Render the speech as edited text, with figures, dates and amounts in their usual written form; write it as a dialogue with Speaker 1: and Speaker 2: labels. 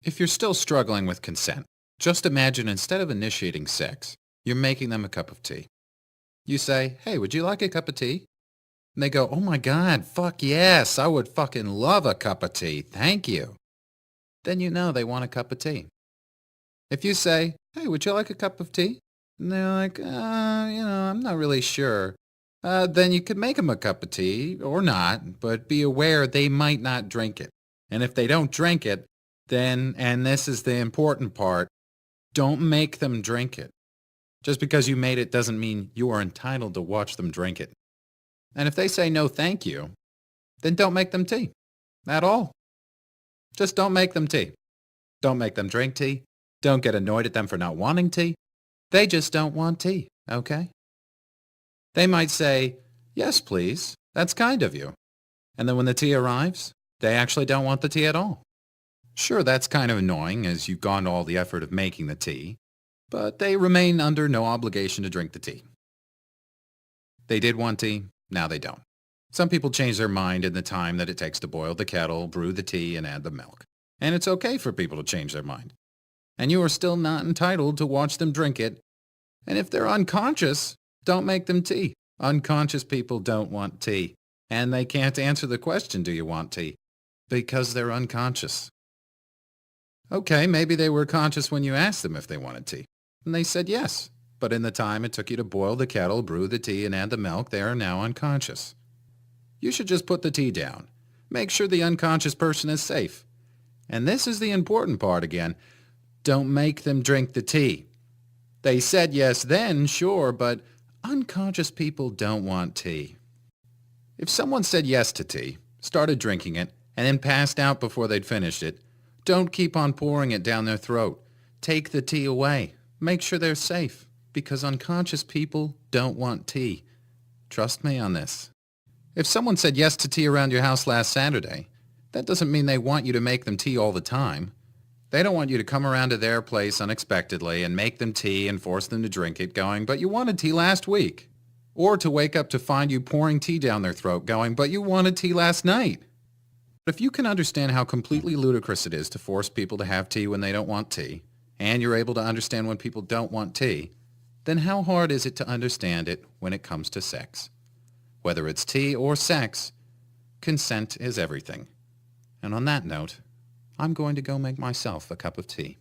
Speaker 1: If you're still struggling with consent, just imagine instead of initiating sex, you're making them a cup of tea. You say, hey, would you like a cup of tea? And they go, oh my God, fuck yes, I would fucking love a cup of tea. Thank you. Then you know they want a cup of tea. If you say, hey, would you like a cup of tea? And they're like, I'm not really sure. Then you could make them a cup of tea or not, but be aware they might not drink it. And if they don't drink it, then, and this is the important part, don't make them drink it. Just because you made it doesn't mean you are entitled to watch them drink it. And if they say no thank you, then don't make them tea. At all. Just don't make them tea. Don't make them drink tea. Don't get annoyed at them for not wanting tea. They just don't want tea, okay? They might say, yes, please. That's kind of you. And then when the tea arrives, they actually don't want the tea at all. Sure, that's kind of annoying as you've gone to all the effort of making the tea, but they remain under no obligation to drink the tea. They did want tea, now they don't. Some people change their mind in the time that it takes to boil the kettle, brew the tea, and add the milk. And it's okay for people to change their mind. And you are still not entitled to watch them drink it. And if they're unconscious, don't make them tea. Unconscious people don't want tea. And they can't answer the question, do you want tea? Because they're unconscious. Okay, maybe they were conscious when you asked them if they wanted tea. And they said yes. But in the time it took you to boil the kettle, brew the tea, and add the milk, they are now unconscious. You should just put the tea down. Make sure the unconscious person is safe. And this is the important part again. Don't make them drink the tea. They said yes then, sure, but unconscious people don't want tea. If someone said yes to tea, started drinking it, and then passed out before they'd finished it, don't keep on pouring it down their throat. Take the tea away. Make sure they're safe, because unconscious people don't want tea. Trust me on this. If someone said yes to tea around your house last Saturday, that doesn't mean they want you to make them tea all the time. They don't want you to come around to their place unexpectedly and make them tea and force them to drink it going, but you wanted tea last week. Or to wake up to find you pouring tea down their throat going, but you wanted tea last night. But if you can understand how completely ludicrous it is to force people to have tea when they don't want tea, and you're able to understand when people don't want tea, then how hard is it to understand it when it comes to sex? Whether it's tea or sex, consent is everything. And on that note, I'm going to go make myself a cup of tea.